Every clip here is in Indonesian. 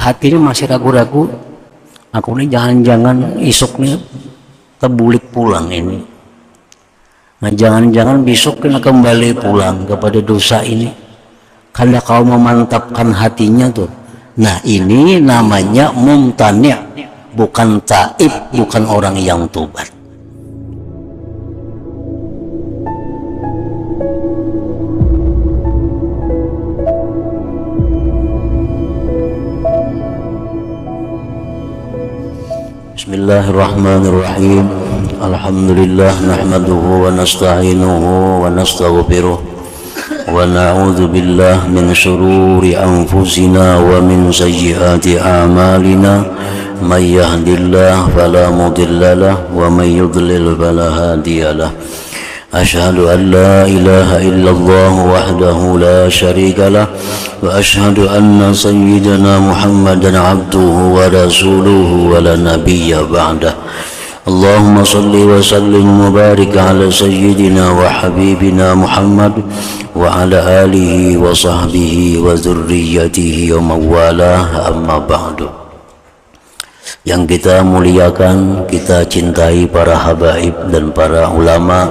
hatinya masih ragu-ragu, aku ini jangan-jangan isuknya terbulik pulang ini. Nah, jangan-jangan besok kena kembali pulang kepada dosa ini. Kalau kau memantapkan hatinya tuh. Nah, ini namanya mumtani', bukan taib, bukan orang yang tobat. Bismillahirrahmanirrahim. Alhamdulillah nahmaduhu wa nasta'inuhu wa nastaghfiruh wa na'udzu billah min syururi anfusina wa min sayyiati a'malina may yahdihillahu fala mudhillalah wa may yudlil fala hadiyalah. Asyhadu an la ilaha illallah wahdahu la syarikalah wa asyhadu anna sayyidana Muhammadan abduhu wa rasuluhu wa la nabiyya ba'dah. Allahumma salli wa sallim mubarik ala sayyidina wa habibina Muhammad wa ala alihi wa sahbihi wa dzurriyyatihi wa mawalah, amma ba'du. Yang kita muliakan, kita cintai para habaib dan para ulama,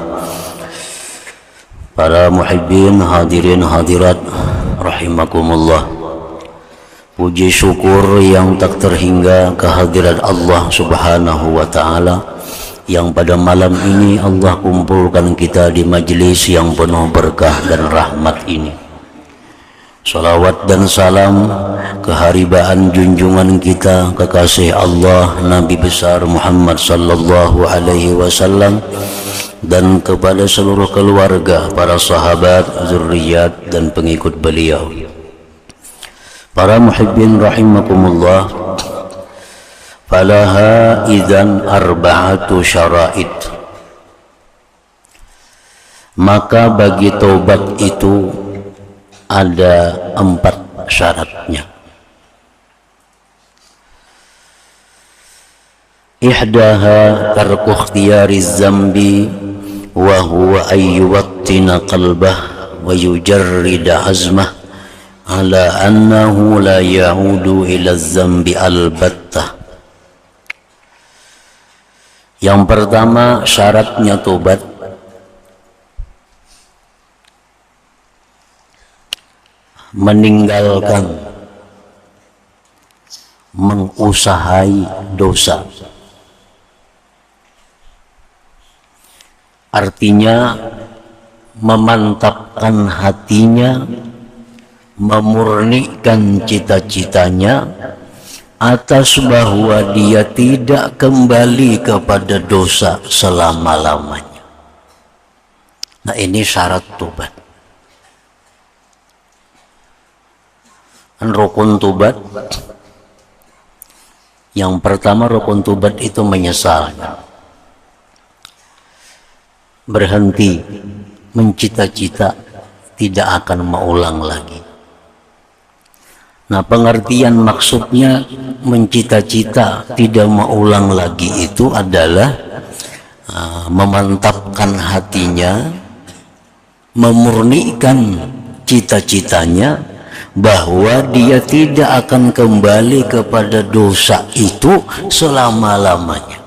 para muhibbin, hadirin hadirat rahimakumullah. Puji syukur yang tak terhingga kehadirat Allah Subhanahu wa ta'ala, yang pada malam ini Allah kumpulkan kita di majlis yang penuh berkah dan rahmat ini. Salawat dan salam keharibaan junjungan kita, kekasih Allah Nabi besar Muhammad sallallahu alaihi wasallam, dan kepada seluruh keluarga, para sahabat, zurriyat dan pengikut beliau. Para muhibbin rahimakumullah, falaha idzan arba'atu syara'id. Maka bagi taubat itu ada 4 syaratnya. Ihdaha tarku ikhtiyariz zambi wa huwa ayyuwattina qalbah wa yujarrida azmah ala annahu la ya'udu ila zambi albattah. Yang pertama syaratnya tobat, meninggalkan, mengusahai dosa. Artinya memantapkan hatinya, memurnikan cita-citanya atas bahwa dia tidak kembali kepada dosa selama-lamanya. Nah, ini syarat tobat. Rukun tobat yang pertama, rukun tobat itu menyesal, berhenti mencita-cita tidak akan mengulang lagi. Nah, pengertian maksudnya mencita-cita tidak mengulang lagi itu adalah memantapkan hatinya, memurnikan cita-citanya bahwa dia tidak akan kembali kepada dosa itu selama-lamanya.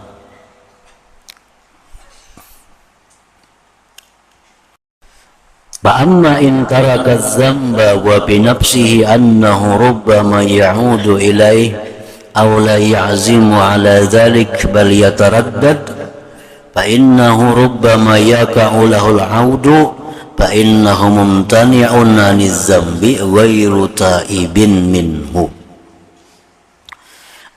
Fa'amma in taraka dzamba wa bi nafsihi annahu rubbama ya'udu ilaih aw la ya'zimu ala dzalik bal yataraddad fa innahu rubbama yaka'u lahu al-'audu fa innahu mumtani'un 'aniz dzambi ghairu ta'ibin minhu.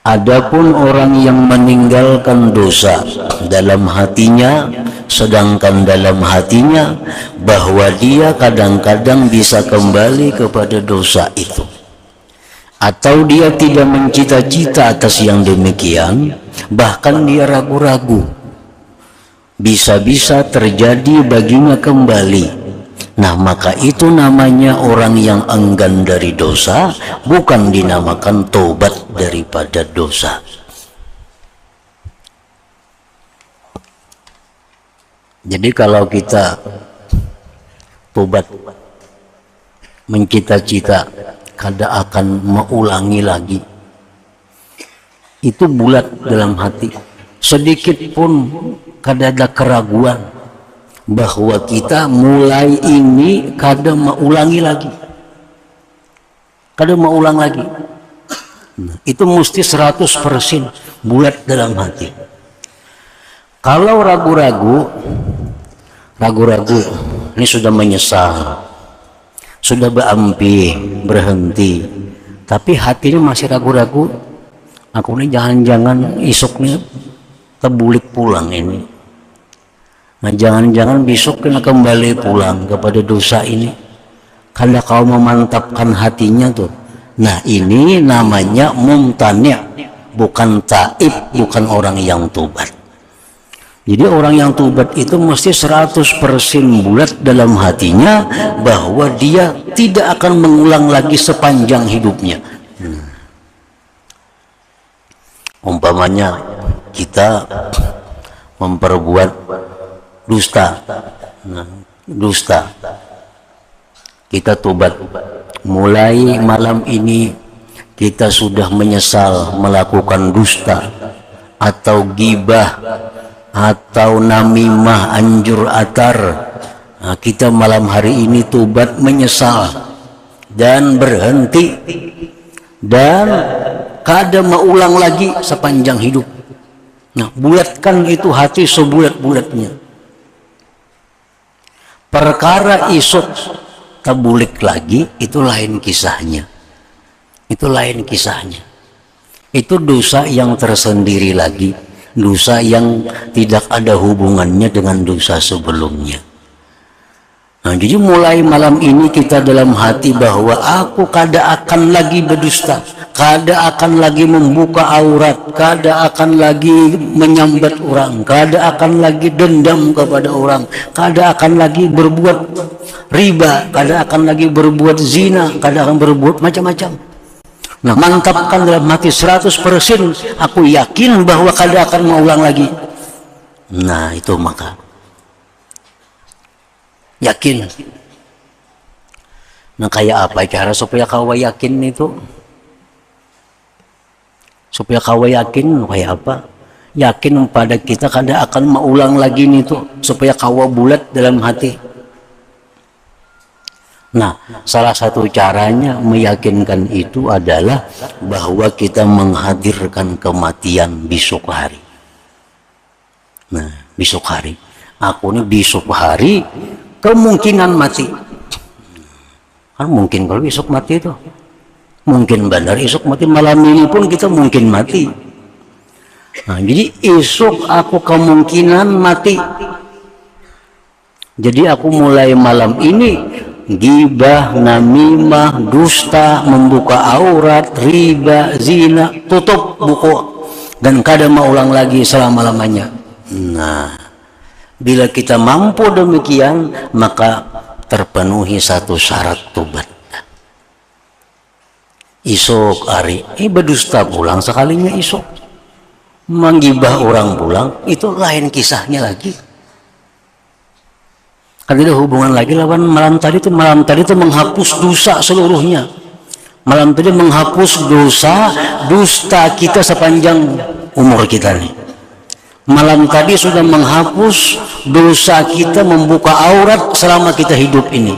Adapun orang yang meninggalkan dosa dalam hatinya, sedangkan dalam hatinya bahwa dia kadang-kadang bisa kembali kepada dosa itu, atau dia tidak mencita-cita atas yang demikian, bahkan dia ragu-ragu, bisa-bisa terjadi baginya kembali. Nah, maka itu namanya orang yang enggan dari dosa, bukan dinamakan tobat daripada dosa. Jadi kalau kita tobat, mencita-cita kada akan mengulangi lagi itu bulat dalam hati, sedikit pun kada ada keraguan bahwa kita mulai ini kada mau ulangi lagi, kada mau ulang lagi. Nah, itu mesti 100% bulat dalam hati. Kalau ragu-ragu ini sudah menyesal, sudah berampi, berhenti, tapi hatinya masih ragu-ragu, aku ini jangan-jangan esoknya terbulik pulang ini. Nah, jangan-jangan besok kena kembali pulang kepada dosa ini. Kalau kau memantapkan hatinya tuh. Nah, ini namanya mumtani', bukan taib, bukan orang yang tobat. Jadi orang yang tobat itu mesti 100% bulat dalam hatinya bahwa dia tidak akan mengulang lagi sepanjang hidupnya. Umpamanya kita memperbuat dusta, dusta, kita tobat. Mulai malam ini kita sudah menyesal melakukan dusta atau gibah atau namimah, anjur atar. Nah, kita malam hari ini tobat, menyesal dan berhenti dan kada mau ulang lagi sepanjang hidup. Nah, bulatkan itu hati sebulat-bulatnya. Perkara isuk terbulik lagi, itu lain kisahnya. Itu lain kisahnya. Itu dosa yang tersendiri lagi, dosa yang tidak ada hubungannya dengan dosa sebelumnya. Nah, jadi mulai malam ini kita dalam hati bahwa aku kada akan lagi berdusta, kada akan lagi membuka aurat, kada akan lagi menyambat orang, kada akan lagi dendam kepada orang, kada akan lagi berbuat riba, kada akan lagi berbuat zina, kada akan berbuat macam-macam. Nah, mantapkan dalam hati 100%, aku yakin bahwa kada akan mengulang lagi. Nah, itu maka yakin. Nah, kayak apa cara supaya kau yakin itu? Supaya kau yakin kayak apa? Yakin pada kita kada akan mengulang lagi itu, supaya kau bulat dalam hati. Nah, salah satu caranya meyakinkan itu adalah bahwa kita menghadirkan kematian besok hari. Nah, besok hari. Aku ini besok hari kemungkinan mati. Kan mungkin kalau besok mati itu. Mungkin benar esok mati, malam ini pun kita mungkin mati. Nah, jadi esok aku kemungkinan mati. Jadi aku mulai malam ini gibah, namimah, dusta, membuka aurat, riba, zina, tutup buku dan kada mau ulang lagi selama-lamanya. Nah, bila kita mampu demikian, maka terpenuhi satu syarat tobat. Isok hari berdusta pulang sekalinya isok, menggibah orang pulang, itu lain kisahnya lagi. Kan tidak hubungan lagi lawan malam tadi itu menghapus dosa seluruhnya. Malam tadi menghapus dosa dusta kita sepanjang umur kita nih. Malam tadi sudah menghapus dosa kita membuka aurat selama kita hidup ini.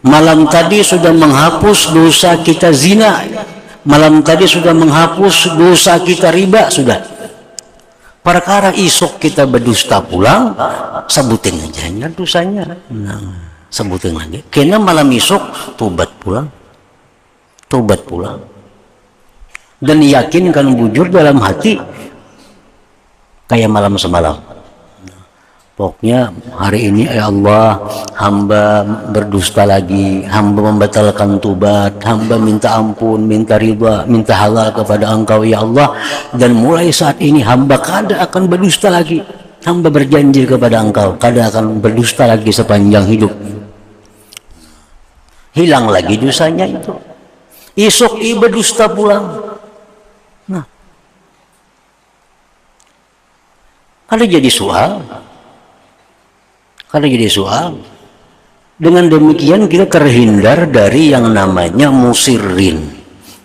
Malam tadi sudah menghapus dosa kita zina. Malam tadi sudah menghapus dosa kita riba sudah. Perkara isok kita berdusta pulang, sebutin aja dosanya. Nah, sebutin lagi. Kena malam isok tobat pulang. Tobat pulang. Dan yakinkan bujur dalam hati kayak malam semalam. Pokoknya hari ini ya Allah, hamba berdusta lagi, hamba membatalkan tobat, hamba minta ampun, minta riba, minta halal kepada Engkau ya Allah, dan mulai saat ini hamba kada akan berdusta lagi. Hamba berjanji kepada Engkau kada akan berdusta lagi sepanjang hidup. Hilang lagi dosanya itu. Esok berdusta pulang. Nah, ada jadi soal. Karena jadi soal, dengan demikian kita terhindar dari yang namanya musirin.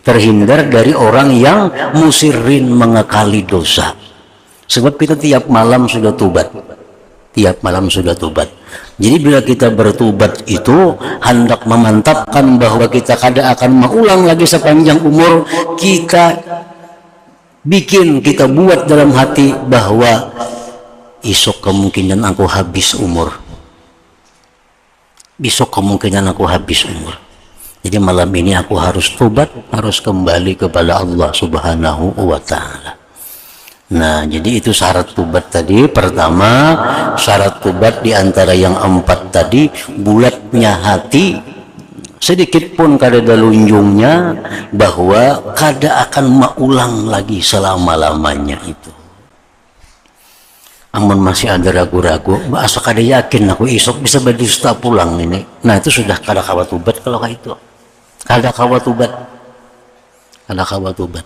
terhindar dari orang yang musirin, mengekali dosa. Sebab kita tiap malam sudah tobat, tiap malam sudah tobat. Jadi bila kita bertobat itu hendak memantapkan bahwa kita kada akan mengulang lagi sepanjang umur. Kita buat dalam hati bahwa esok kemungkinan aku habis umur, besok kemungkinan aku habis umur. Jadi malam ini aku harus tobat, harus kembali kepada Allah Subhanahu wa Ta'ala. Nah, jadi itu syarat tobat tadi. Pertama, syarat tobat di antara yang 4 tadi, bulatnya hati, sedikit pun kada ada lunjungnya, bahwa kada akan mengulang lagi selama-lamanya itu. Amun masih ada ragu-ragu, asa kada yakin aku esok bisa berdusta pulang ini. Nah, itu sudah kada kawa tobat kalau kayak itu. Kada kawa tobat. Kada kawa tobat.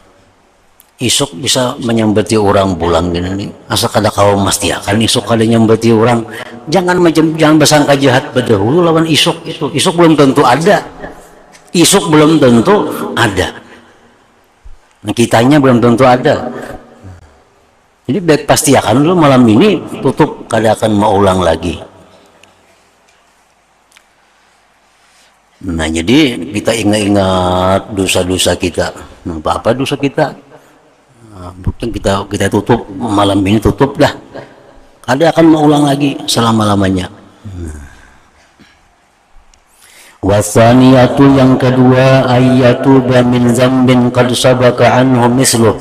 Isuk bisa menyambati orang pulang gini nih. Asa kada kawa mestiakan isuk kada nyambati orang. Jangan bersangka jahat berdahulu lawan isuk itu. Isuk belum tentu ada. Isuk belum tentu ada. Nah, kitanya belum tentu ada. Jadi baik pastiakan dulu malam ini tutup, kada akan mau ulang lagi. Nah, jadi kita ingat-ingat dosa-dosa kita. Nah, apa dosa kita? Nah, kita tutup malam ini, tutup dah. Kada akan mengulang lagi selama-lamanya. Wasaniyatu, yang kedua, ayyatuba min zambin qad sabaka anhu misluh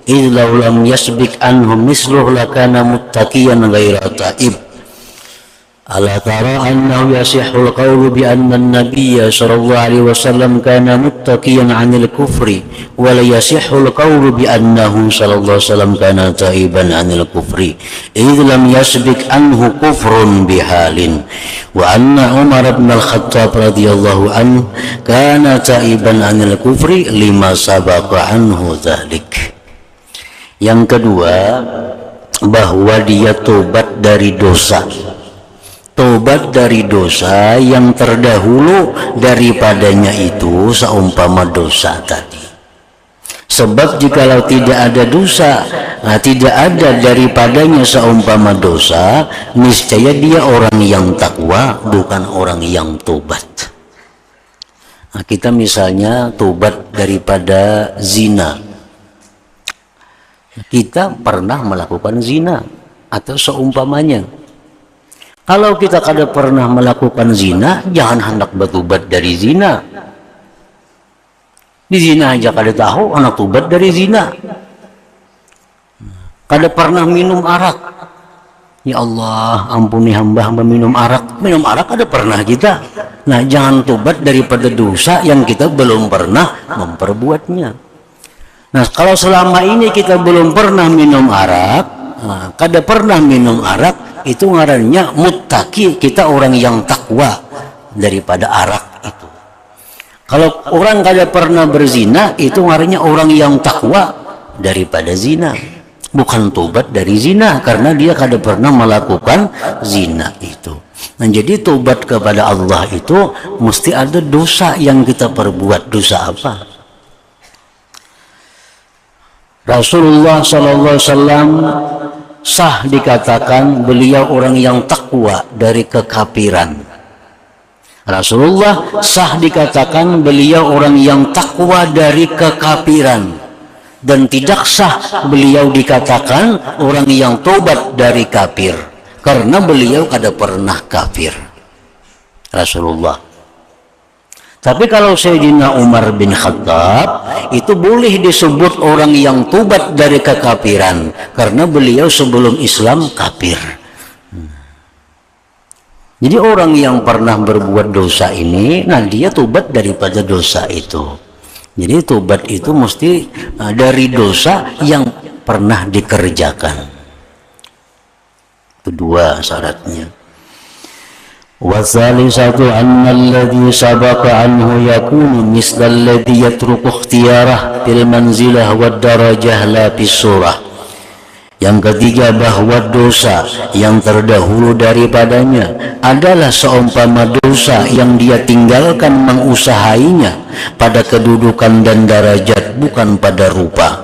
idza lam yasbik anhu misluh lakana muttaqiyan ghaira taib. Ala tara annahu yasihul qawlu bi anna an-nabiyya sallallahu alaihi wasallam kana muttaqiyan 'anil kufri wa la yasihul qawlu bi annahu sallallahu alaihi wasallam kana taiban 'anil kufri idh lam yasbik anhu kufrun bihalin wa anna Umar bin al-Khattab radhiyallahu anhu kana taiban 'anil kufri lima sabaqa anhu dzalik. Yang kedua, bahwa dia tobat dari dosa. Tobat dari dosa yang terdahulu daripadanya itu seumpama dosa tadi. Sebab jikalau tidak ada dosa, tidak ada daripadanya seumpama dosa, niscaya dia orang yang takwa, bukan orang yang tobat. Nah, kita misalnya tobat daripada zina. Kita pernah melakukan zina atau seumpamanya. Kalau kita kada pernah melakukan zina, jangan hendak bertobat dari zina. Di zina aja kada tahu, anak tobat dari zina. Kada pernah minum arak. Ya Allah, ampuni hamba minum arak. Minum arak kada pernah kita. Nah, jangan tobat daripada dosa yang kita belum pernah memperbuatnya. Nah, kalau selama ini kita belum pernah minum arak, kada pernah minum arak, itu ngarannya muttaqi, kita orang yang takwa daripada arak itu. Kalau orang kada pernah berzina, itu ngarannya orang yang takwa daripada zina, bukan tobat dari zina, karena dia kada pernah melakukan zina itu. Nah, jadi tobat kepada Allah itu mesti ada dosa yang kita perbuat. Dosa apa? Rasulullah sallallahu alaihi wasallam sah dikatakan beliau orang yang takwa dari kekafiran. Rasulullah sah dikatakan beliau orang yang takwa dari kekafiran, dan tidak sah beliau dikatakan orang yang tobat dari kafir, karena beliau kada pernah kafir, Rasulullah. Tapi kalau Sayyidina Umar bin Khattab itu boleh disebut orang yang tobat dari kekafiran, karena beliau sebelum Islam kafir. Jadi orang yang pernah berbuat dosa ini, nah dia tobat daripada dosa itu. Jadi tobat itu mesti dari dosa yang pernah dikerjakan. Itu dua syaratnya. Wasalisatu anna alladhi sabaqa anhu yakunu misla alladhi yatruku ikhtiyarah fil manzilah wad darajah la fis surah. Yang ketiga, bahwa dosa yang terdahulu daripadanya adalah seumpama dosa yang dia tinggalkan mengusahainya pada kedudukan dan derajat, bukan pada rupa.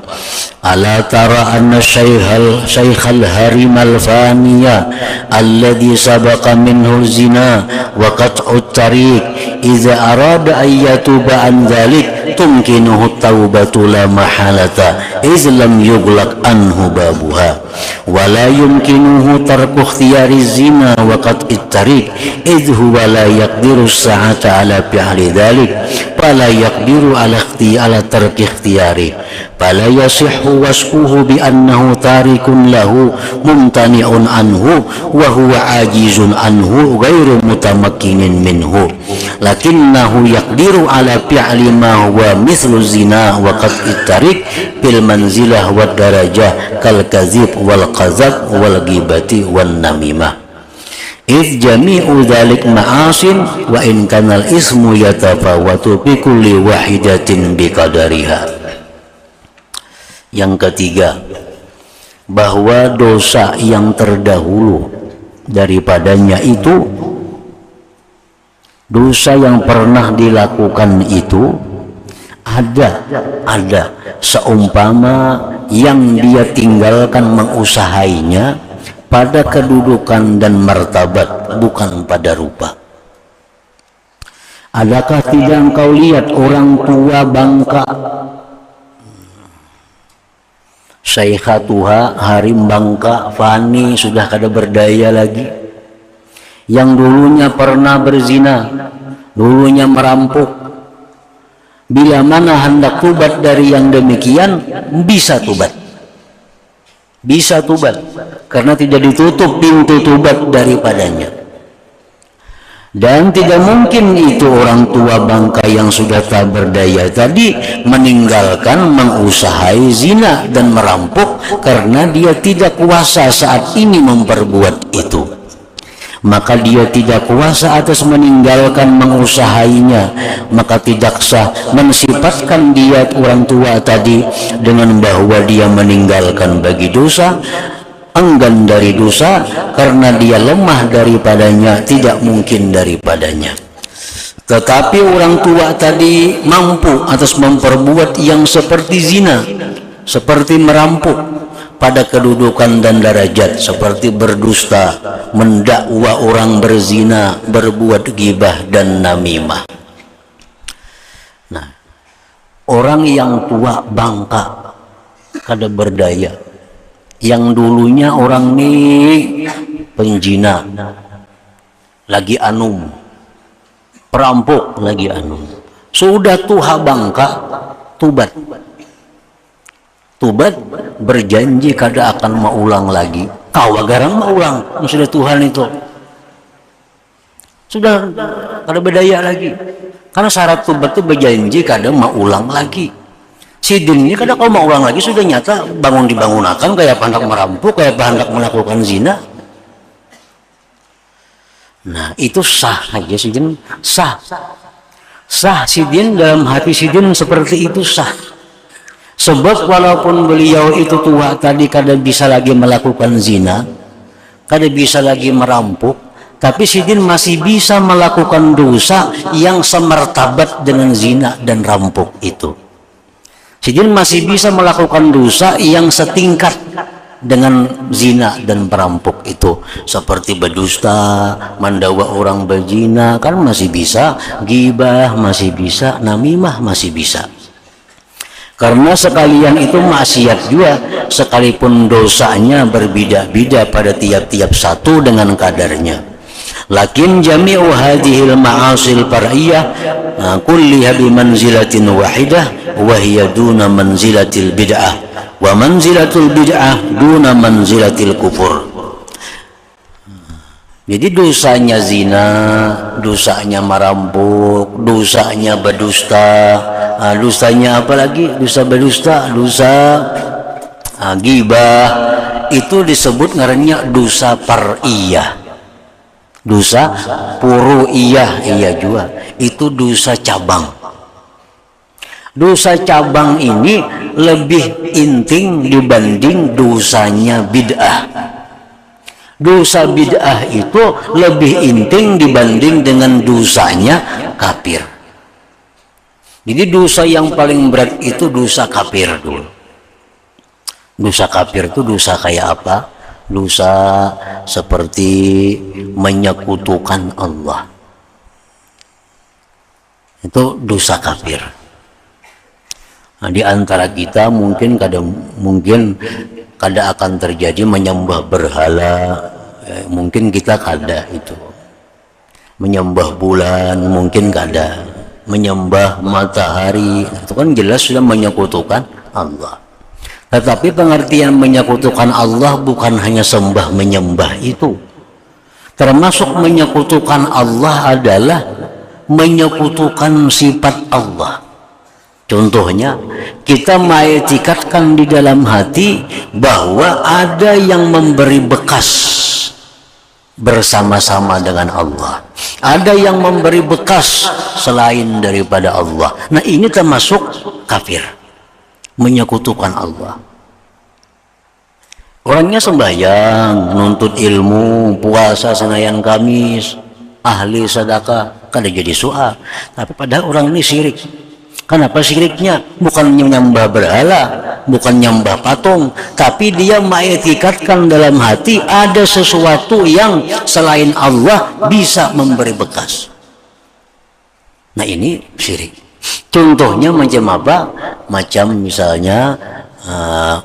Ala tara anna syaikhal harimal faniya alladhi sabaqa minhu zina wa qat'ut tariq idza arada ayyatuba an dhalik tumkinuhu taubatu la mahalata iz lam yughlaq anhu babuha wa la yumkinuhu tarku ikhtiyari zina wa qat'it tariq iz huwa la yaqdiru as-sa'ata ala fi'li dhalik fala yaqdiru ala tarki ikhtiyari fala yasihhu wasfuhu bi annahu tarikun lahu mumtani'un anhu wa huwa ajizun anhu ghairu mutamakkinin minhu lakinnahu yaqdiru ala fi'li ma huwa mithlu zina wa qat'it tariq bil manzilah wad darajah kal kadzib wal qazab wal ghibati wan namimah idh jami'u dhalik ma'asin wa in kanal ismu yatafawatu bi kulli wahidatin biqadariha. Yang ketiga, bahwa dosa yang terdahulu daripadanya itu, dosa yang pernah dilakukan itu ada seumpama yang dia tinggalkan mengusahainya pada kedudukan dan martabat, bukan pada rupa. Adakah tidak engkau lihat orang tua bangka, Syekhatuha harim bangka fani, sudah kada berdaya lagi, yang dulunya pernah berzina, dulunya merampok, bila mana hendak tubat dari yang demikian, bisa tubat, karena tidak ditutup pintu tubat daripadanya. Dan tidak mungkin itu orang tua bangka yang sudah tak berdaya tadi meninggalkan mengusahai zina dan merampok karena dia tidak kuasa saat ini memperbuat itu. Maka dia tidak kuasa atas meninggalkan mengusahainya, maka tidak sah mensifatkan dia orang tua tadi dengan bahwa dia meninggalkan bagi dosa, enggan dari dosa karena dia lemah daripadanya, tidak mungkin daripadanya. Tetapi orang tua tadi mampu atas memperbuat yang seperti zina, seperti merampok pada kedudukan dan derajat, seperti berdusta, mendakwa orang berzina, berbuat ghibah dan namimah. Nah, orang yang tua bangka kada berdaya, yang dulunya orang ini penjina, lagi anum, perampok lagi anum, sudah tuha bangka, tubat, berjanji kada akan maulang lagi. Kau agarang maulang, sudah Tuhan itu sudah kada berdaya lagi, karena syarat tubat itu berjanji kada maulang lagi. Sidin ini kadang kalau mau ulang lagi sudah nyata dibangunakan kayak hendak merampok, kayak hendak melakukan zina. Nah itu sah aja sidin, sah sidin, dalam hati sidin seperti itu sah. Sebab walaupun beliau itu tua tadi kada bisa lagi melakukan zina, kada bisa lagi merampok, tapi sidin masih bisa melakukan dosa yang semertabat dengan zina dan rampok itu. Sidin masih bisa melakukan dosa yang setingkat dengan zina dan perampok itu, seperti berdusta, mendakwa orang berzina, kan masih bisa, ghibah masih bisa, namimah masih bisa. Karena sekalian itu maksiat juga, sekalipun dosanya berbeda-beda pada tiap-tiap satu dengan kadarnya. Lakin jami'u hadhil ma'asil far'iyah kulliha bi manzilatin wahidah wa hiya duna manzilatil bid'ah wa manzilatul bid'ah duna manzilatil kufur. Jadi dosanya zina, dosanya merampok, dosanya berdusta, dosanya apa lagi? Dosa berdusta, dosa ghibah, itu disebut ngarannya dosa far'iyah. Dosa puru'iyah, iya juga, itu dosa cabang. Dosa cabang ini lebih inting dibanding dosanya bid'ah. Dosa bid'ah itu lebih inting dibanding dengan dosanya kafir. Jadi dosa yang paling berat itu dosa kafir dulu. Dosa kafir itu dosa kayak apa? Dosa seperti menyekutukan Allah. Itu dosa kafir. Nah, di antara kita mungkin kada akan terjadi menyembah berhala, mungkin kita kada itu. Menyembah bulan mungkin kada. Menyembah matahari itu kan jelas sudah menyekutukan Allah. Tetapi pengertian menyekutukan Allah bukan hanya sembah menyembah itu. Termasuk menyekutukan Allah adalah menyekutukan sifat Allah. Contohnya, kita mengetikatkan di dalam hati bahwa ada yang memberi bekas bersama-sama dengan Allah. Ada yang memberi bekas selain daripada Allah. Nah, ini termasuk kafir, menyekutukan Allah. Orangnya sembahyang, nuntut ilmu, puasa Senayan Kamis, ahli sedekah, kada jadi soal. Tapi padahal orang ini syirik. Kenapa syiriknya? Bukan menyembah berhala, bukan menyembah patung, tapi dia mengetikatkan dalam hati ada sesuatu yang selain Allah bisa memberi bekas. Nah, ini syirik. Contohnya macam apa? Macam misalnya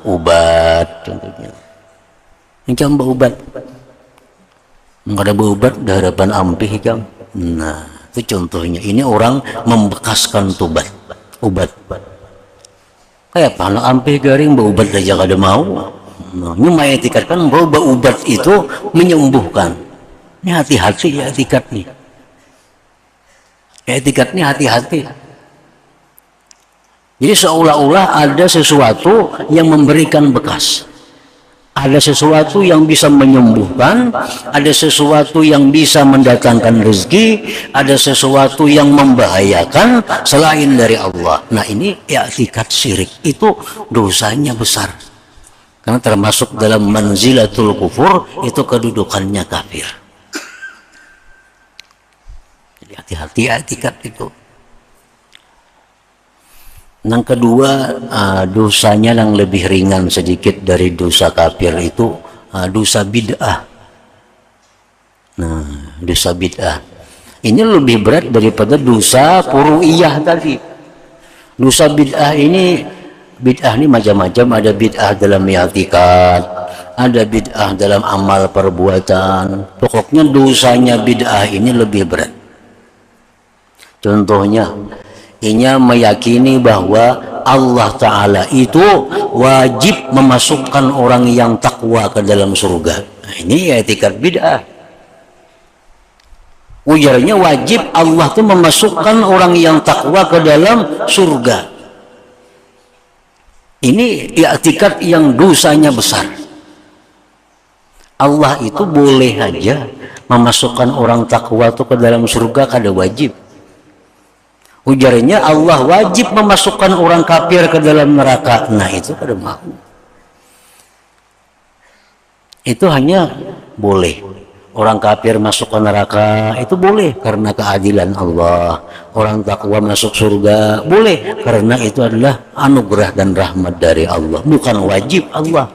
ubat, contohnya. Macam ubat. Enggak ada ubat di hadapan ampih kan. Nah, itu contohnya. Ini orang membekaskan ubat. Kayak panah ampih garing berubat aja kada mau. Nah, ini mengetikatkan bahwa ubat itu menyembuhkan. Ini hati-hati ya etikat nih. Etikatnya hati-hati. Jadi seolah-olah ada sesuatu yang memberikan bekas. Ada sesuatu yang bisa menyembuhkan, ada sesuatu yang bisa mendatangkan rezeki, ada sesuatu yang membahayakan selain dari Allah. Nah, ini i'tikad syirik, itu dosanya besar. Karena termasuk dalam manzilatul kufur, itu kedudukannya kafir. Jadi hati-hati i'tikad itu. Yang kedua, dosanya yang lebih ringan sedikit dari dosa kafir itu dosa bid'ah. Nah, dosa bid'ah ini lebih berat daripada dosa furu'iyah tadi. Dosa bid'ah ini macam-macam. Ada bid'ah dalam i'tikad, ada bid'ah dalam amal perbuatan. Pokoknya dosanya bid'ah ini lebih berat. Contohnya, inya meyakini bahwa Allah Ta'ala itu wajib memasukkan orang yang takwa ke dalam surga. Nah, ini i'tikad bid'ah. Ujarnya wajib Allah itu memasukkan orang yang takwa ke dalam surga. Ini i'tikad yang dosanya besar. Allah itu boleh aja memasukkan orang takwa itu ke dalam surga, kada wajib. Ujarnya Allah wajib memasukkan orang kafir ke dalam neraka. Nah, itu kada mau. Itu hanya boleh. Orang kafir masuk ke neraka itu boleh karena keadilan Allah. Orang takwa masuk surga boleh karena itu adalah anugerah dan rahmat dari Allah, bukan wajib Allah.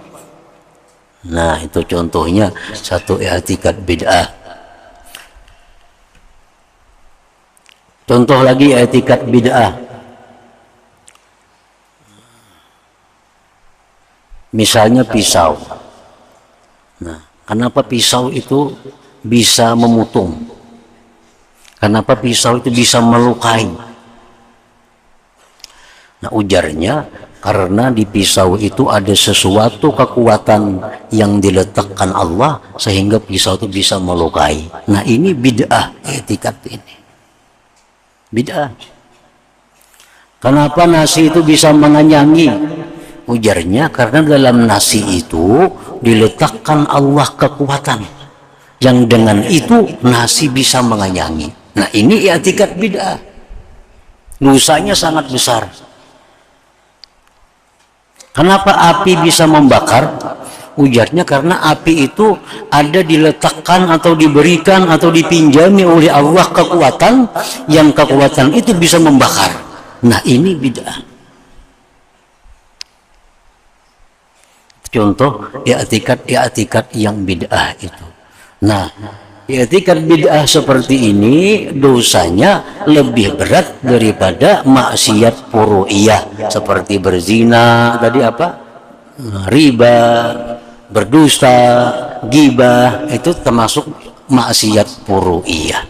Nah, itu contohnya satu i'tikad bid'ah. Contoh lagi i'tikad bid'ah. Misalnya pisau. Nah, kenapa pisau itu bisa memutung? Kenapa pisau itu bisa melukai? Nah, ujarnya karena di pisau itu ada sesuatu kekuatan yang diletakkan Allah sehingga pisau itu bisa melukai. Nah, ini bid'ah i'tikad ini. Bid'ah. Kenapa nasi itu bisa mengenyangi? Ujarnya karena dalam nasi itu diletakkan Allah kekuatan yang dengan itu nasi bisa mengenyangi. Nah, ini i'tikad bid'ah. Dosanya sangat besar. Kenapa api bisa membakar? Ujarnya karena api itu ada diletakkan atau diberikan atau dipinjami oleh Allah kekuatan, yang kekuatan itu bisa membakar. Nah, ini bid'ah. Contoh i'tikad yang bid'ah itu. Nah, i'tikad bid'ah seperti ini dosanya lebih berat daripada maksiat furu'iyah seperti berzina, tadi apa? Riba, berdusta, ghibah, itu termasuk maksiat furu'iyah.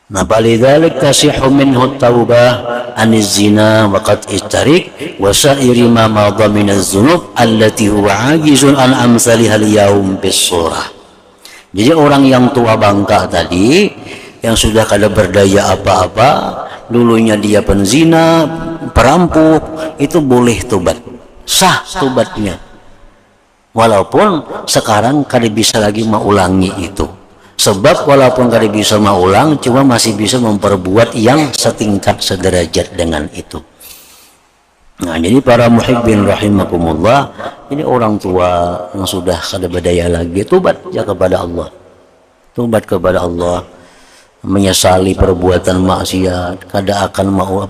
Nah, balidzalik tasihhu minhu taubah aniz zina wa qat'it tariq wa sa'iri ma madha min az-dzunub allati huwa 'ajizun an amsalihal yaum bis-surah. Jadi orang yang tua bangka tadi, yang sudah kada berdaya apa-apa, dulunya dia penzina, perampok, itu boleh tobat, sah tobatnya, walaupun sekarang kada bisa lagi mengulangi itu. Sebab walaupun kada bisa mengulang, cuma masih bisa memperbuat yang setingkat sederajat dengan itu. Nah, jadi para muhibbin rahimakumullah, ini orang tua yang sudah kada berdaya lagi, tobat ya kepada Allah. Tobat kepada Allah, menyesali perbuatan maksiat, kada akan mau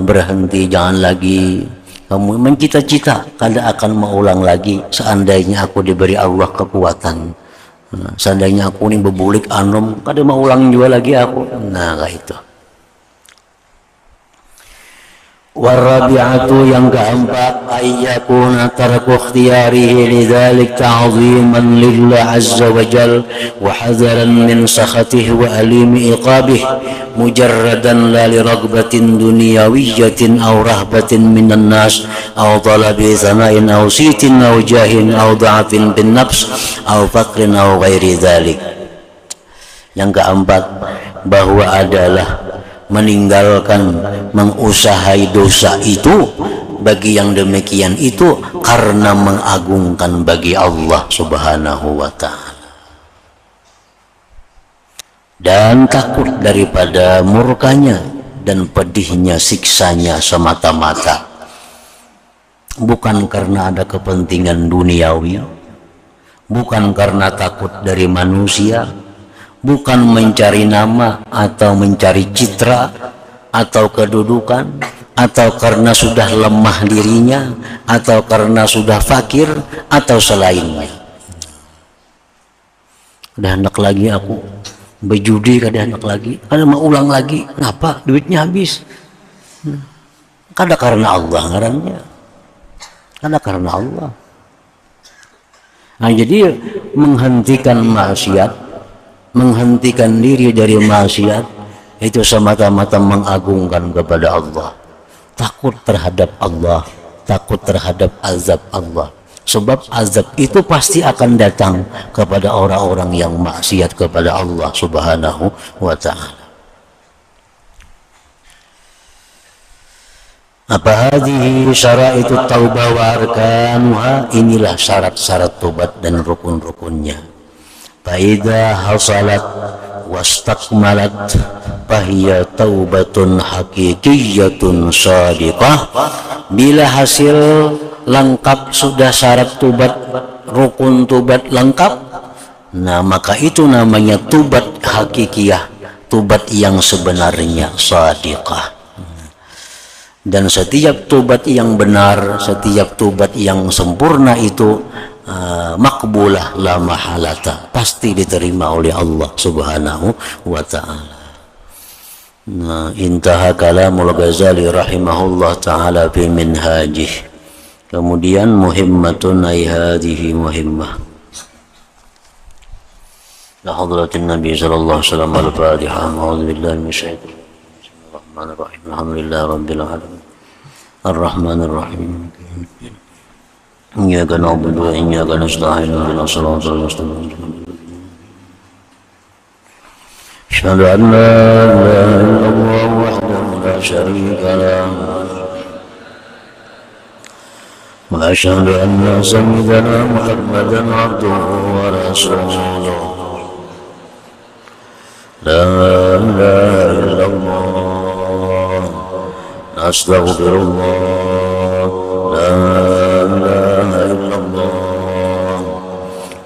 berhenti, jangan lagi. Kamu mencita-cita kada akan mengulang lagi seandainya aku diberi Allah kekuatan. Seandainya aku ini bebulik anom, kada mau ulang juga lagi aku. Nah, kayak itu. Warabi'atu yang keempat, ayyakuna tarku ikhtiyarihi lidzalik ta'ziman lillah azza wa jal wa hadaran min sakhatihi wa alimi iqabih mujarradan la li ragbatin dunyawiyatin aw rahbatin minan nas aw talabi sana'in aw sitin aw jahin aw da'afin bin nafs aw faqrin aw ghairi dhalik. Yang keempat, bahwa adalah meninggalkan mengusahai dosa itu bagi yang demikian itu karena mengagungkan bagi Allah Subhanahu wa ta'ala dan takut daripada murkanya dan pedihnya siksanya semata-mata, bukan karena ada kepentingan duniawi, bukan karena takut dari manusia, bukan mencari nama atau mencari citra atau kedudukan, atau karena sudah lemah dirinya, atau karena sudah fakir, atau selainnya. Kada hendak lagi aku berjudi, kada hendak lagi, kada mau ulang lagi, ngapa duitnya habis. Kada karena Allah ngarannya, kada karena Allah. Nah, jadi menghentikan maksiat, menghentikan diri dari maksiat itu semata-mata mengagungkan kepada Allah, takut terhadap Allah, takut terhadap azab Allah. Sebab azab itu pasti akan datang kepada orang-orang yang maksiat kepada Allah Subhanahu wa ta'ala. Apa hadhihi syara'itut taubah wa arkanuha, inilah syarat-syarat tobat dan rukun-rukunnya. Faida hasalat wastakmalat fahiya taubatun haqiqiyatun shadiqah. Bila hasil lengkap, sudah syarat tobat, rukun tobat lengkap, nah maka itu namanya tobat hakikiyah, tobat yang sebenarnya, shadiqah. Dan setiap tobat yang benar, setiap tobat yang sempurna itu makbulah la mahalata, pasti diterima oleh Allah Subhanahu wa ta'ala. Nah, intaha kalamul Ghazali rahimahullah ta'ala fi minhajih. Kemudian muhimmatun ay hadhihi muhimmah la hadratin nabi sallallahu alaihi wasallam. Al-Fatihah. A'udzu billahi minasyaitonir rajim. Bismillahirrahmanirrahim. Alhamdulillahi rabbil alamin. Ar-Rahmanir Rahim. Iyyaka na'budu wa iyyaka nasta'in. Ihdinas siratal mustaqim. Asyhadu an la ilaha illallah wahdahu la syarika lahu wa asyhadu anna sayyidana Muhammadan abduhu wa rasuluh. La ilaha illallah نستغفر الله لا إله إلا الله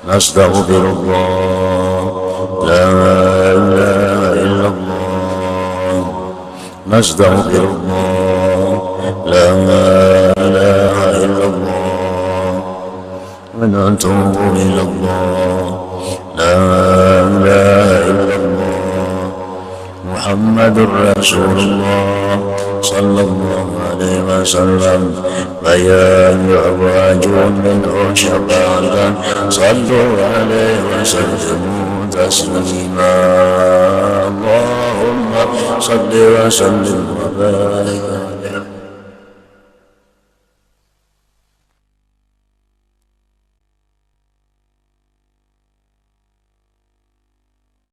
نستغفر الله لا إله إلا الله نستغفر الله لا إله إلا الله ونتوب إلى الله لا إله إلا الله محمد رسول الله صلى الله عليه وسلم بيان أبواج منه شفاعة صلوا عليه وسلموا تسليما اللهم صل وسلم وبارك